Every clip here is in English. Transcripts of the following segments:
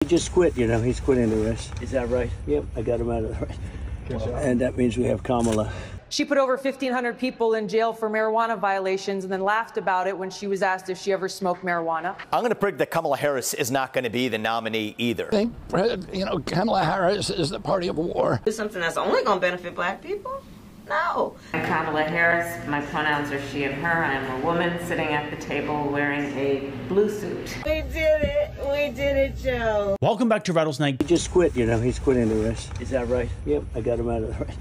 He just quit, you know, he's quitting the race. Is that right? Yep, I got him out of the race. And that means we have Kamala. She put over 1,500 people in jail for marijuana violations and then laughed about it when she was asked if she ever smoked marijuana. I'm going to predict that Kamala Harris is not going to be the nominee either. I think, you know, Kamala Harris is the party of war. Is something that's only going to benefit black people? No. I'm Kamala Harris. My pronouns are she and her. I am a woman sitting at the table wearing a blue suit. We did it. We did it, Joe. Welcome back to Rattlesnake. He just quit, you know, he's quitting the race. Is that right? Yep, I got him out of the race.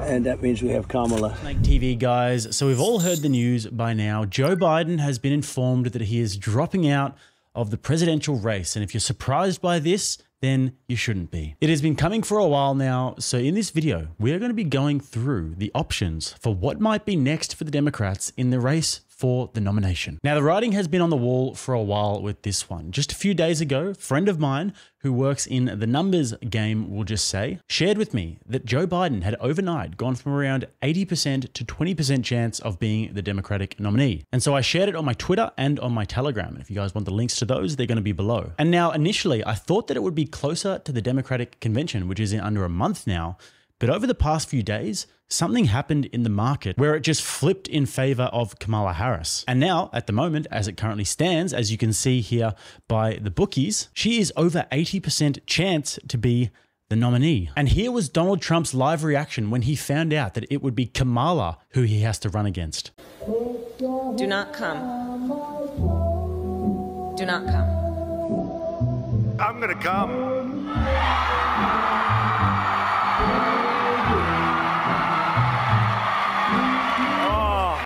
And that means we have Kamala. TV guys, so we've all heard the news by now. Joe Biden has been informed that he is dropping out of the presidential race. And if you're surprised by this, then you shouldn't be. It has been coming for a while now. So in this video, we're going to be going through the options for what might be next for the Democrats in the race for the nomination. Now, the writing has been on the wall for a while with this one. Just a few days ago, a friend of mine who works in the numbers game, will just say, shared with me that Joe Biden had overnight gone from around 80% to 20% chance of being the Democratic nominee. And so I shared it on my Twitter and on my Telegram. And if you guys want the links to those, they're going to be below. And now, initially, I thought that it would be closer to the Democratic convention, which is in under a month now. But over the past few days, something happened in the market where it just flipped in favor of Kamala Harris. And now, at the moment, as it currently stands, as you can see here by the bookies, she is over 80% chance to be the nominee. And here was Donald Trump's live reaction when he found out that it would be Kamala who he has to run against. Do not come. Do not come. I'm going to come.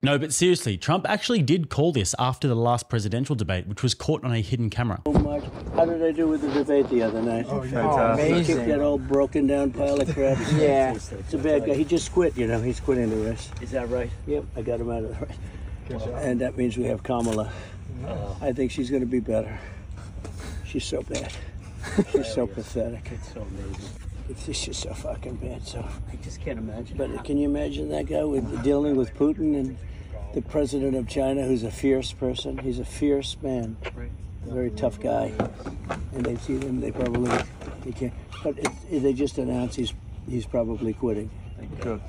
No, but seriously, Trump actually did call this after the last presidential debate, which was caught on a hidden camera. Oh, Mark, how did I do with the debate the other night? Oh, fantastic. He kicked that old broken down pile of crap. Yeah. It's a bad guy. He just quit, you know, he's quitting the race. Is that right? Yep, I got him out of the race. And that means we have Kamala. I think she's going to be better. She's so bad. She's so pathetic. It's so amazing. It's just so fucking bad. So I just can't imagine. But can you imagine that guy with dealing with Putin and the president of China, who's a fierce person? He's a fierce man, a very tough guy. And they see him, they probably he can't. But they just announced he's probably quitting. Good.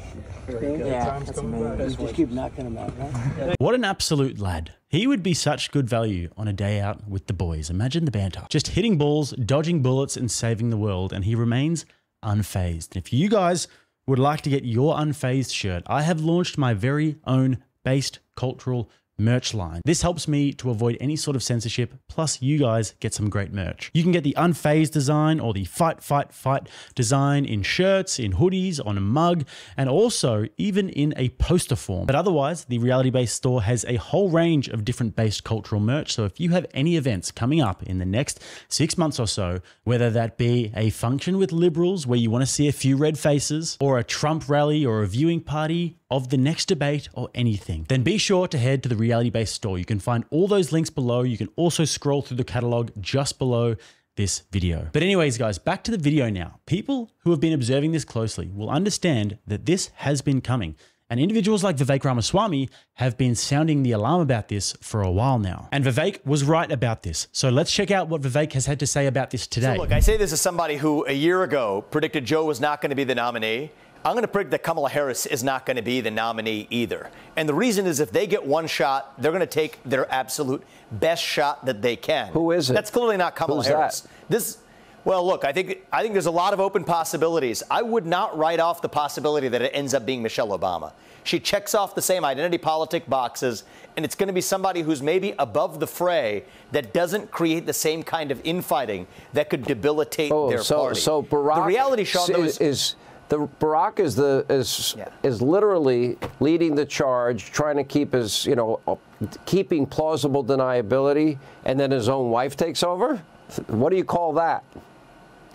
Yeah, that's amazing. Just keep knocking him out, right? What an absolute lad. He would be such good value on a day out with the boys. Imagine the banter. Just hitting balls, dodging bullets, and saving the world, and he remains unfazed. If you guys would like to get your unfazed shirt, I have launched my very own based cultural merch line. This helps me to avoid any sort of censorship, plus you guys get some great merch. You can get the unfazed design or the fight, fight, fight design in shirts, in hoodies, on a mug, and also even in a poster form. But otherwise, the Reality Based store has a whole range of different based cultural merch. So if you have any events coming up in the next 6 months or so, whether that be a function with liberals where you want to see a few red faces, or a Trump rally or a viewing party of the next debate or anything, then be sure to head to the Reality Based store. You can find all those links below. You can also scroll through the catalog just below this video. But anyways, guys, back to the video now. People who have been observing this closely will understand that this has been coming. And individuals like Vivek Ramaswamy have been sounding the alarm about this for a while now. And Vivek was right about this. So let's check out what Vivek has had to say about this today. So look, I say this as somebody who a year ago predicted Joe was not going to be the nominee. I'm going to predict that Kamala Harris is not going to be the nominee either. And the reason is if they get one shot, they're going to take their absolute best shot that they can. Who is it? That's clearly not Kamala Harris. Well, look, I think there's a lot of open possibilities. I would not write off the possibility that it ends up being Michelle Obama. She checks off the same identity politic boxes, and it's going to be somebody who's maybe above the fray that doesn't create the same kind of infighting that could debilitate their party. So Barack, the reality, Sean, Barack is literally leading the charge, trying to keep his, keeping plausible deniability, and then his own wife takes over. What do you call that?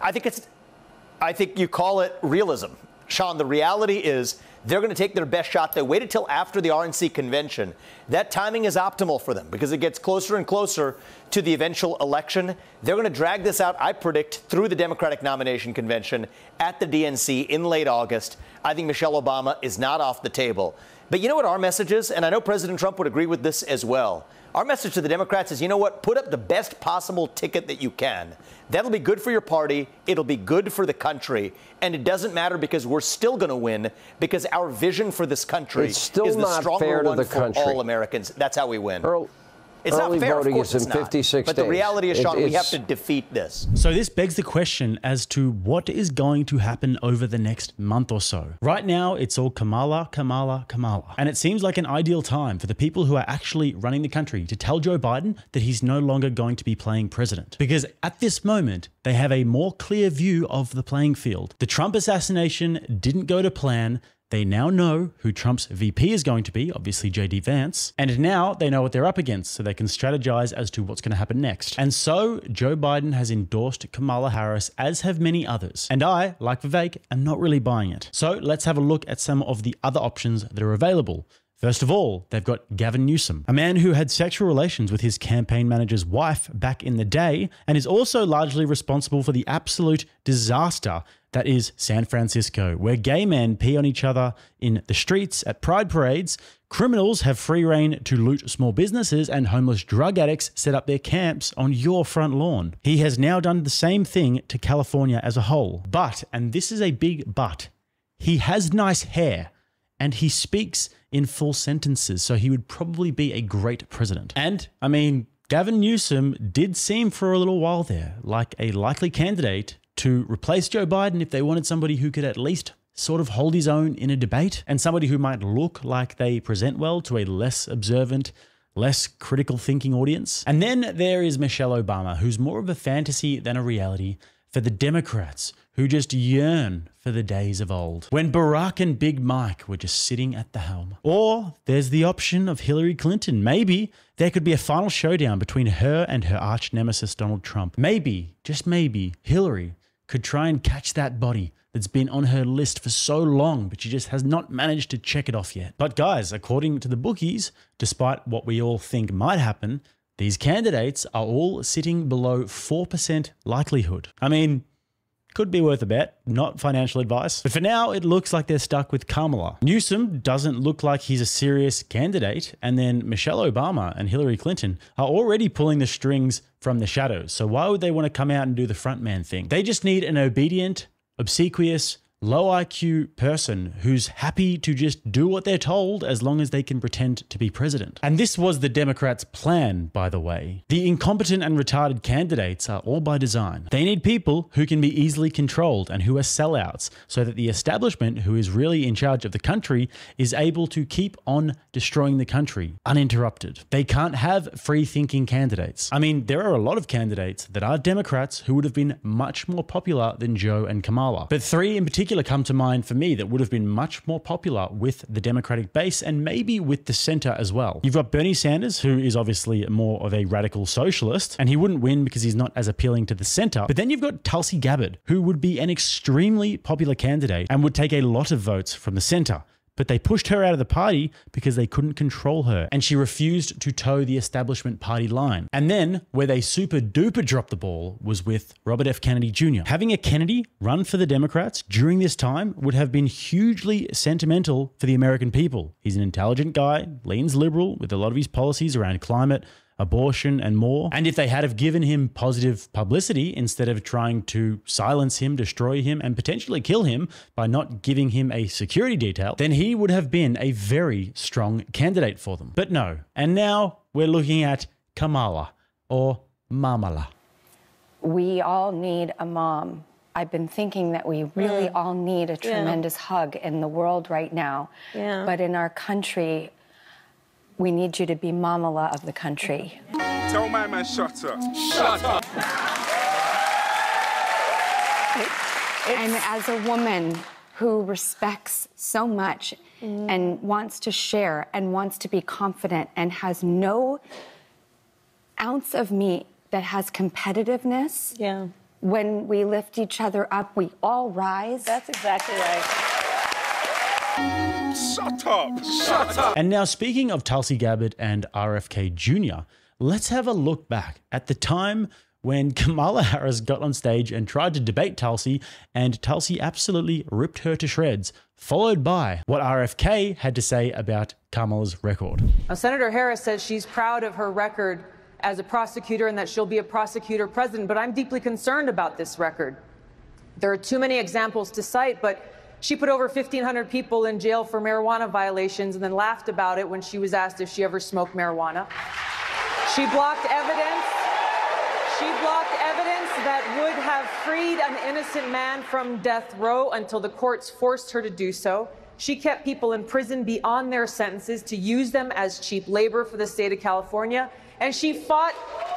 I think you call it realism. Sean, the reality is they're going to take their best shot. They waited till after the RNC convention. That timing is optimal for them because it gets closer and closer to the eventual election. They're going to drag this out, I predict, through the Democratic nomination convention at the DNC in late August. I think Michelle Obama is not off the table. But you know what our message is? And I know President Trump would agree with this as well. Our message to the Democrats is, you know what? Put up the best possible ticket that you can. That'll be good for your party. It'll be good for the country. And it doesn't matter because we're still going to win because our vision for this country is the stronger one for all Americans. That's how we win. It's not fair, voting of course is it's in not. 56 But the days. reality is, Sean, we have to defeat this. So this begs the question as to what is going to happen over the next month or so. Right now, it's all Kamala, Kamala, Kamala. And it seems like an ideal time for the people who are actually running the country to tell Joe Biden that he's no longer going to be playing president. Because at this moment, they have a more clear view of the playing field. The Trump assassination didn't go to plan. They now know who Trump's VP is going to be, obviously J.D. Vance, and now they know what they're up against, so they can strategize as to what's going to happen next. And so Joe Biden has endorsed Kamala Harris, as have many others. And I, like Vivek, am not really buying it. So let's have a look at some of the other options that are available. First of all, they've got Gavin Newsom, a man who had sexual relations with his campaign manager's wife back in the day and is also largely responsible for the absolute disaster that is San Francisco, where gay men pee on each other in the streets at pride parades, criminals have free reign to loot small businesses, and homeless drug addicts set up their camps on your front lawn. He has now done the same thing to California as a whole. But, and this is a big but, he has nice hair and he speaks in full sentences, so he would probably be a great president. And, I mean, Gavin Newsom did seem for a little while there like a likely candidate to replace Joe Biden if they wanted somebody who could at least sort of hold his own in a debate, and somebody who might look like they present well to a less observant, less critical thinking audience. And then there is Michelle Obama, who's more of a fantasy than a reality for the Democrats, who just yearn for the days of old, when Barack and Big Mike were just sitting at the helm. Or there's the option of Hillary Clinton. Maybe there could be a final showdown between her and her arch nemesis, Donald Trump. Maybe, just maybe, Hillary could try and catch that body that's been on her list for so long, but she just has not managed to check it off yet. But guys, according to the bookies, despite what we all think might happen, these candidates are all sitting below 4% likelihood. I mean, could be worth a bet, not financial advice. But for now, it looks like they're stuck with Kamala. Newsom doesn't look like he's a serious candidate, and then Michelle Obama and Hillary Clinton are already pulling the strings from the shadows. So why would they want to come out and do the frontman thing? They just need an obedient, obsequious, low IQ person who's happy to just do what they're told as long as they can pretend to be president. And this was the Democrats' plan, by the way. The incompetent and retarded candidates are all by design. They need people who can be easily controlled and who are sellouts, so that the establishment, who is really in charge of the country, is able to keep on destroying the country uninterrupted. They can't have free-thinking candidates. I mean, there are a lot of candidates that are Democrats who would have been much more popular than Joe and Kamala. But three in particular come to mind for me that would have been much more popular with the Democratic base and maybe with the center as well. You've got Bernie Sanders, who is obviously more of a radical socialist, and he wouldn't win because he's not as appealing to the center. But then you've got Tulsi Gabbard, who would be an extremely popular candidate and would take a lot of votes from the center. But they pushed her out of the party because they couldn't control her, and she refused to toe the establishment party line. And then, where they super duper dropped the ball was with Robert F. Kennedy Jr. Having a Kennedy run for the Democrats during this time would have been hugely sentimental for the American people. He's an intelligent guy, leans liberal with a lot of his policies around climate, abortion, and more. And if they had have given him positive publicity instead of trying to silence him, destroy him, and potentially kill him by not giving him a security detail, then he would have been a very strong candidate for them. But no. And now we're looking at Kamala, or Mamala. We all need a mom. I've been thinking that we really all need a tremendous hug in the world right now. But in our country, we need you to be Mamala of the country. Tell my man, shut up. Shut up. And as a woman who respects so much and wants to share and wants to be confident and has no ounce of me that has competitiveness, when we lift each other up, we all rise. That's exactly right. Shut up! Shut up! And now, speaking of Tulsi Gabbard and RFK Jr., let's have a look back at the time when Kamala Harris got on stage and tried to debate Tulsi, and Tulsi absolutely ripped her to shreds, followed by what RFK had to say about Kamala's record. Now, Senator Harris says she's proud of her record as a prosecutor and that she'll be a prosecutor president, but I'm deeply concerned about this record. There are too many examples to cite, but she put over 1,500 people in jail for marijuana violations and then laughed about it when she was asked if she ever smoked marijuana. She blocked evidence. She blocked evidence that would have freed an innocent man from death row until the courts forced her to do so. She kept people in prison beyond their sentences to use them as cheap labor for the state of California. And she fought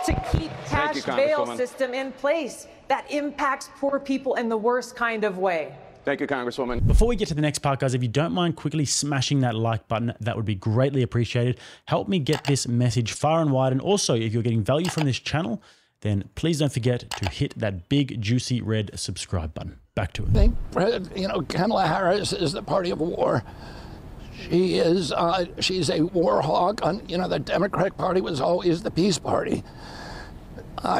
to keep cash bail system in place that impacts poor people in the worst kind of way. Thank you, Congresswoman. Before we get to the next part, guys, if you don't mind quickly smashing that like button, that would be greatly appreciated. Help me get this message far and wide. And also, if you're getting value from this channel, then please don't forget to hit that big, juicy red subscribe button. Back to it. I think, Kamala Harris is the party of war. She is, she's a war hawk. The Democratic Party was always the peace party.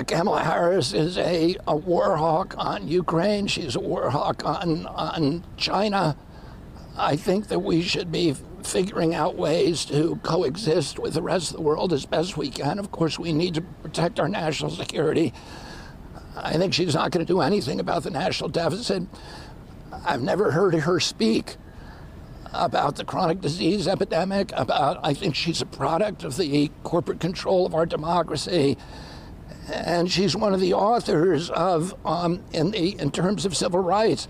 Kamala Harris is a war hawk on Ukraine. She's a war hawk on China. I think that we should be figuring out ways to coexist with the rest of the world as best we can. Of course, we need to protect our national security. I think she's not going to do anything about the national deficit. I've never heard her speak about the chronic disease epidemic, I think she's a product of the corporate control of our democracy. And she's one of the authors of, in terms of civil rights,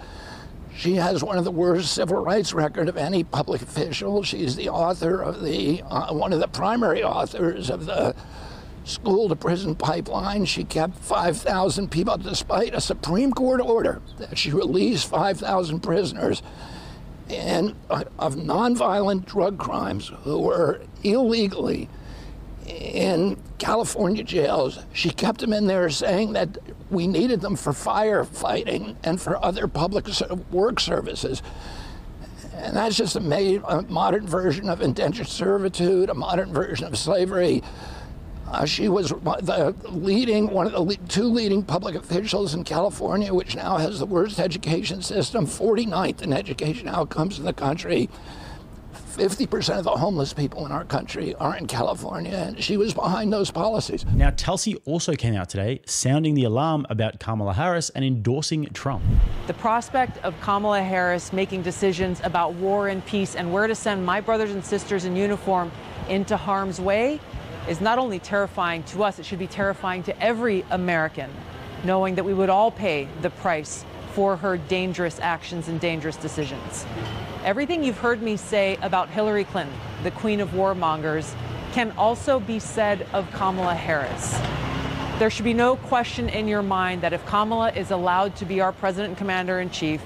she has one of the worst civil rights record of any public official. She's the author of one of the primary authors of the school to prison pipeline. She kept 5,000 people, despite a Supreme Court order that she released 5,000 prisoners of nonviolent drug crimes who were illegally in California jails. She kept them in there saying that we needed them for firefighting and for other public work services. And that's just a modern version of indentured servitude, a modern version of slavery. She was one of the two leading public officials in California, which now has the worst education system, 49th in education outcomes in the country. 50% of the homeless people in our country are in California, and she was behind those policies. Now, Tulsi also came out today sounding the alarm about Kamala Harris and endorsing Trump. The prospect of Kamala Harris making decisions about war and peace and where to send my brothers and sisters in uniform into harm's way is not only terrifying to us, it should be terrifying to every American, knowing that we would all pay the price for her dangerous actions and dangerous decisions. Everything you've heard me say about Hillary Clinton, the queen of warmongers, can also be said of Kamala Harris. There should be no question in your mind that if Kamala is allowed to be our president and commander-in-chief,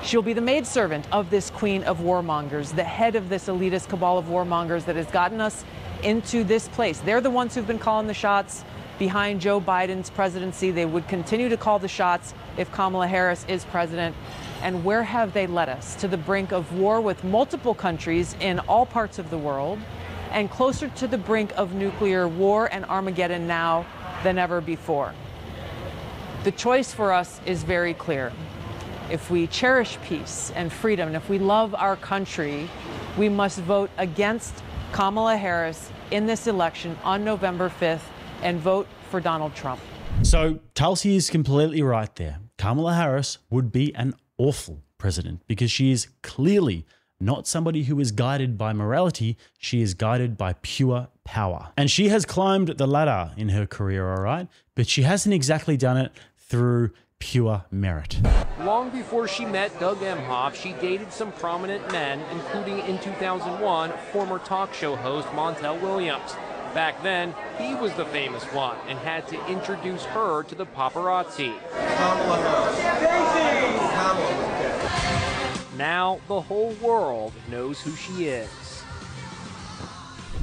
she'll be the maidservant of this queen of warmongers, the head of this elitist cabal of warmongers that has gotten us into this place. They're the ones who've been calling the shots behind Joe Biden's presidency. They would continue to call the shots if Kamala Harris is president. And where have they led us? To the brink of war with multiple countries in all parts of the world, and closer to the brink of nuclear war and Armageddon now than ever before. The choice for us is very clear. If we cherish peace and freedom, and if we love our country, we must vote against Kamala Harris in this election on November 5th and vote for Donald Trump. So Tulsi is completely right there. Kamala Harris would be an awful president because she is clearly not somebody who is guided by morality. She is guided by pure power. And she has climbed the ladder in her career, all right? But she hasn't exactly done it through pure merit. Long before she met Doug Emhoff, she dated some prominent men, including in 2001, former talk show host Montel Williams. Back then, he was the famous one and had to introduce her to the paparazzi. Now, the whole world knows who she is.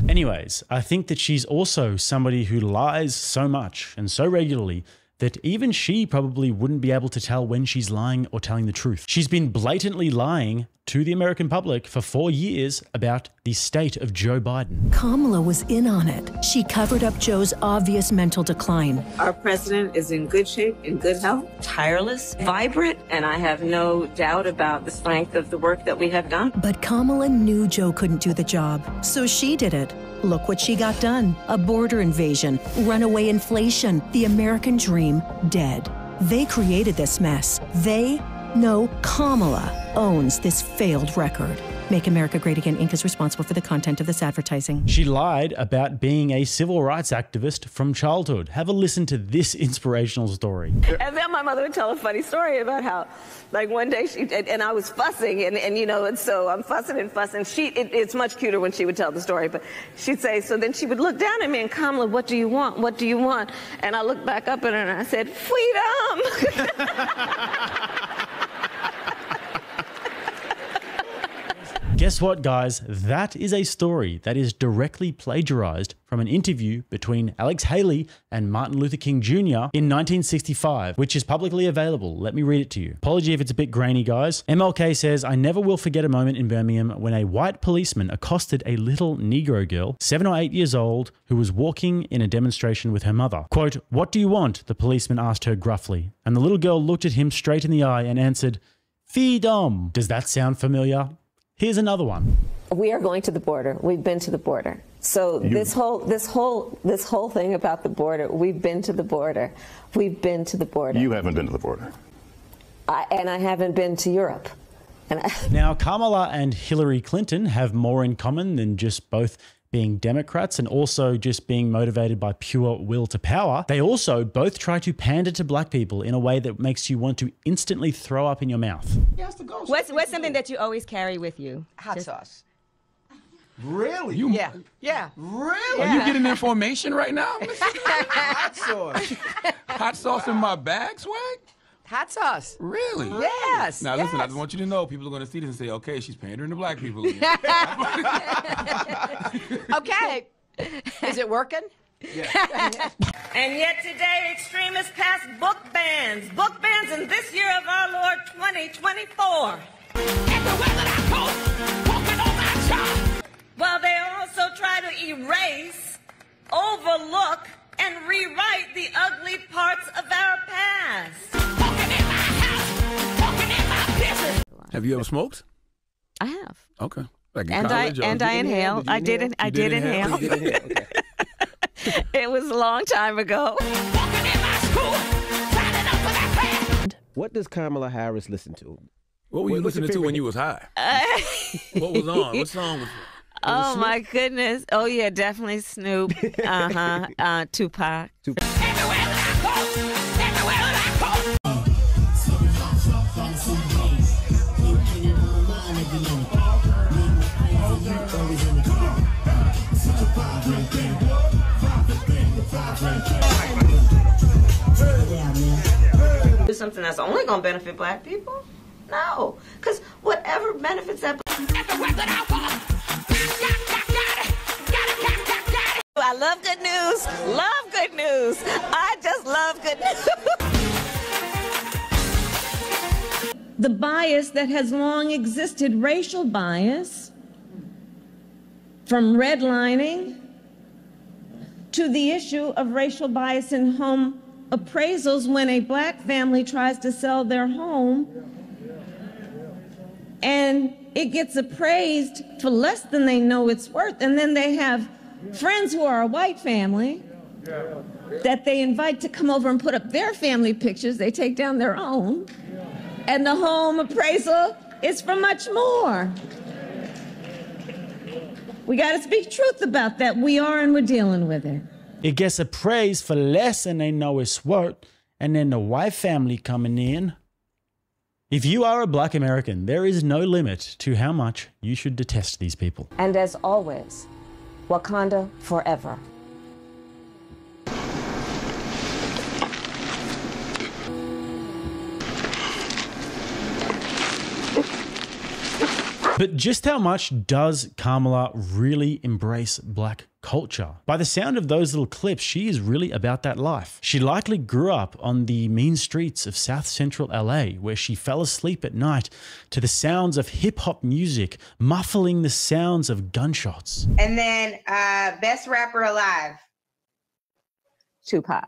Anyways, I think that she's also somebody who lies so much and so regularly that even she probably wouldn't be able to tell when she's lying or telling the truth. She's been blatantly lying to the American public for 4 years about the state of Joe Biden. Kamala was in on it. She covered up Joe's obvious mental decline. Our president is in good shape, in good health, tireless, vibrant, and I have no doubt about the strength of the work that we have done. But Kamala knew Joe couldn't do the job, so she did it. Look what she got done. A border invasion, runaway inflation, the American dream dead. They created this mess. Kamala owns this failed record. Make America Great Again Inc. is responsible for the content of this advertising. She lied about being a civil rights activist from childhood. Have a listen to this inspirational story. And then my mother would tell a funny story about how, like, one day and I was fussing, and so I'm fussing and fussing. It's much cuter when she would tell the story, but she'd say, so then she would look down at me and, Kamala, what do you want? What do you want? And I looked back up at her and I said, freedom! Guess what, guys? That is a story that is directly plagiarized from an interview between Alex Haley and Martin Luther King Jr. in 1965, which is publicly available. Let me read it to you. Apology if it's a bit grainy, guys. MLK says, I never will forget a moment in Birmingham when a white policeman accosted a little Negro girl, 7 or 8 years old, who was walking in a demonstration with her mother. Quote, what do you want? The policeman asked her gruffly. And the little girl looked at him straight in the eye and answered, freedom. Does that sound familiar? Here's another one. We are going to the border. We've been to the border. So this whole thing about the border, we've been to the border. We've been to the border. You haven't been to the border. And I haven't been to Europe. Now, Kamala and Hillary Clinton have more in common than just both being Democrats and also just being motivated by pure will to power. They also both try to pander to black people in a way that makes you want to instantly throw up in your mouth. What's something that you always carry with you? Hot sauce. Really? Yeah. Really? Are you getting information right now? Hot sauce. Hot sauce in my bag, swag? Hot sauce. Really? Yes. Now listen, I just want you to know, people are going to see this and say, okay, she's pandering to black people again. Okay. Is it working? Yeah. And yet today, extremists passed book bans in this year of our Lord 2024. Well, they also try to erase, overlook, and rewrite the ugly parts of our past. Have you ever smoked? I have. Okay. Like in And college, I inhaled. I did inhale. Okay. It was a long time ago. What does Kamala Harris listen to? What were you listening to when you was high? What was on? What song was it? Oh my goodness. Oh yeah, definitely Snoop. Tupac. Do something that's only going to benefit black people? No, because whatever benefits that. I love good news. Love good news. I just love good news. The bias that has long existed, racial bias, from redlining to the issue of racial bias in home appraisals when a black family tries to sell their home and it gets appraised for less than they know it's worth, and then they have friends who are a white family that they invite to come over and put up their family pictures. They take down their own, and the home appraisal is for much more. We got to speak truth about that. We are, and we're dealing with it. It gets appraised for less than they know it's worth, and then the white family coming in. If you are a black American, there is no limit to how much you should detest these people. And as always, Wakanda forever. But just how much does Kamala really embrace black culture? By the sound of those little clips, she is really about that life. She likely grew up on the mean streets of South Central LA, where she fell asleep at night to the sounds of hip-hop music, muffling the sounds of gunshots. And then best rapper alive. Tupac.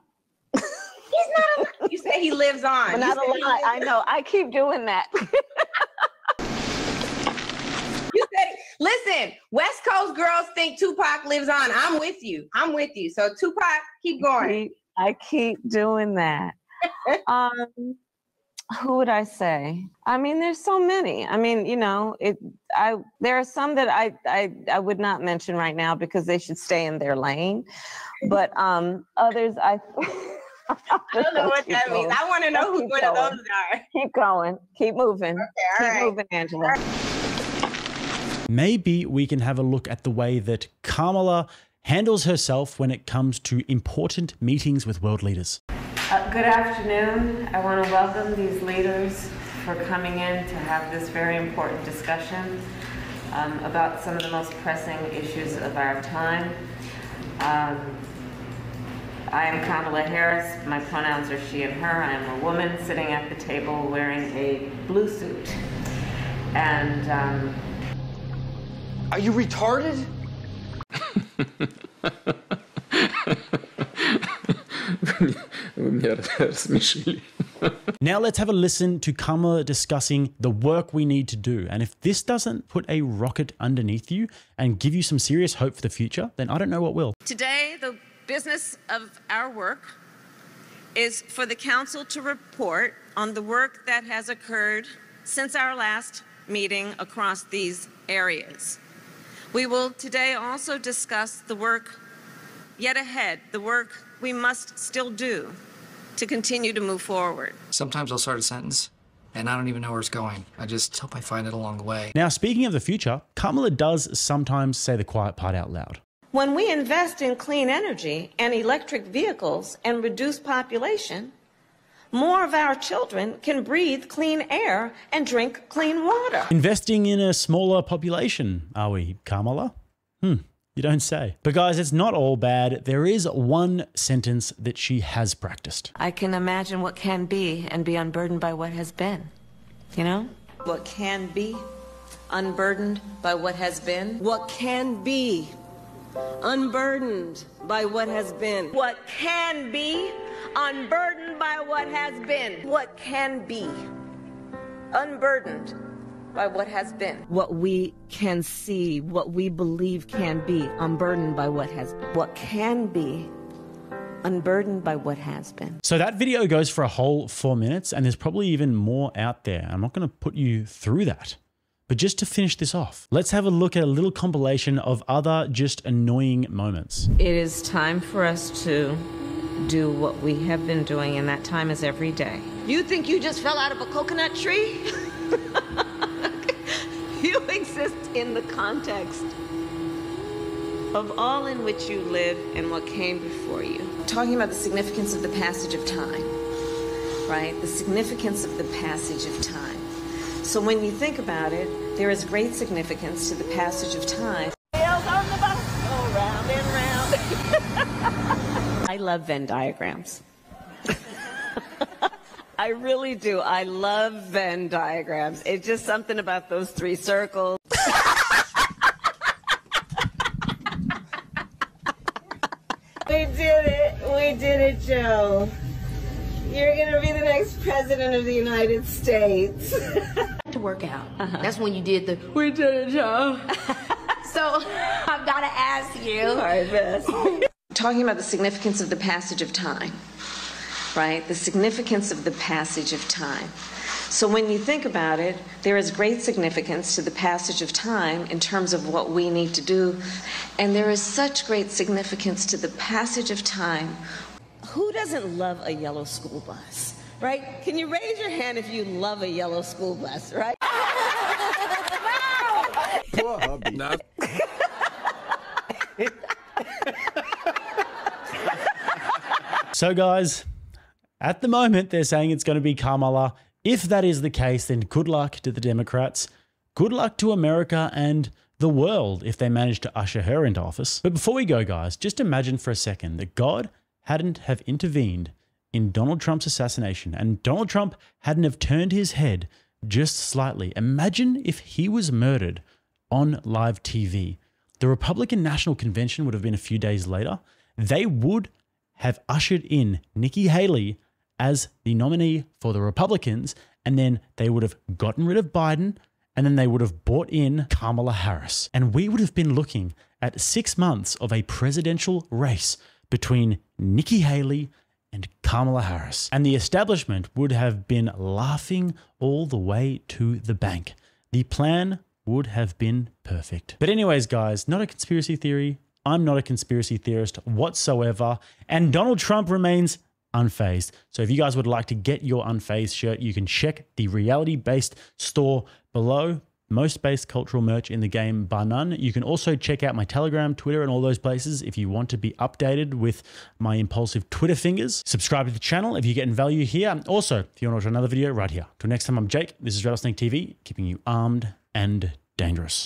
He's not alive. You say he lives on. But not alive. I know. I keep doing that. You said, listen, West Coast girls think Tupac lives on. I'm with you. I'm with you. So Tupac, keep going. I keep doing that. Who would I say? I mean, there's so many. I mean, you know, there are some that I would not mention right now because they should stay in their lane. But others, I don't know what that means. I want to know who one of those are. Keep going. Keep moving. Okay, Keep moving, Angela. Maybe we can have a look at the way that Kamala handles herself when it comes to important meetings with world leaders. Good afternoon. I want to welcome these leaders for coming in to have this very important discussion about some of the most pressing issues of our time. I am Kamala Harris. My pronouns are she and her. I am a woman sitting at the table wearing a blue suit. And are you retarded? Now let's have a listen to Kamala discussing the work we need to do. And if this doesn't put a rocket underneath you and give you some serious hope for the future, then I don't know what will. Today, the business of our work is for the council to report on the work that has occurred since our last meeting across these areas. We will today also discuss the work yet ahead, the work we must still do to continue to move forward. Sometimes I'll start a sentence and I don't even know where it's going. I just hope I find it along the way. Now, speaking of the future, Kamala does sometimes say the quiet part out loud. When we invest in clean energy and electric vehicles and reduce population, more of our children can breathe clean air and drink clean water. Investing in a smaller population, are we, Kamala? You don't say. But guys, it's not all bad. There is one sentence that she has practiced. I can imagine what can be and be unburdened by what has been. You know? What can be unburdened by what has been. What can be unburdened by what has been. What can be unburdened by what has been. What can be unburdened by what has been. What we can see, what we believe can be unburdened by what has been. What can be unburdened by what has been. So that video goes for a whole 4 minutes, and there's probably even more out there. I'm not going to put you through that. But just to finish this off, let's have a look at a little compilation of other just annoying moments. It is time for us to do what we have been doing, and that time is every day. You think you just fell out of a coconut tree? You exist in the context of all in which you live and what came before you. Talking about the significance of the passage of time, right? The significance of the passage of time. So when you think about it, there is great significance to the passage of time. I love Venn diagrams. I really do. I love Venn diagrams. It's just something about those three circles. We did it. We did it, Joe. You're going to be the next president of the United States. To work out. That's when you did the, we did it, Joe. So I've got to ask you. All right, Bess. Talking about the significance of the passage of time, right? The significance of the passage of time. So when you think about it, there is great significance to the passage of time in terms of what we need to do. And there is such great significance to the passage of time. Who doesn't love a yellow school bus, right? Can you raise your hand if you love a yellow school bus, right? Poor hubby. So guys, at the moment, they're saying it's going to be Kamala. If that is the case, then good luck to the Democrats. good luck to America and the world if they manage to usher her into office. But before we go, guys, just imagine for a second that God hadn't have intervened in Donald Trump's assassination and Donald Trump hadn't have turned his head just slightly. Imagine if he was murdered on live TV. The Republican National Convention would have been a few days later. They would have ushered in Nikki Haley as the nominee for the Republicans, and then they would have gotten rid of Biden, and then they would have brought in Kamala Harris. And we would have been looking at 6 months of a presidential race between Nikki Haley and Kamala Harris. And the establishment would have been laughing all the way to the bank. The plan would have been perfect. But anyways, guys, not a conspiracy theory. I'm not a conspiracy theorist whatsoever. And Donald Trump remains unfazed. So if you guys would like to get your unfazed shirt, you can check the reality-based store below. Most based cultural merch in the game, bar none. You can also check out my Telegram, Twitter, and all those places if you want to be updated with my impulsive Twitter fingers. Subscribe to the channel if you're getting value here. Also, if you want to watch another video, right here. Till next time, I'm Jake. This is RattlesnakeTV, keeping you armed and dangerous.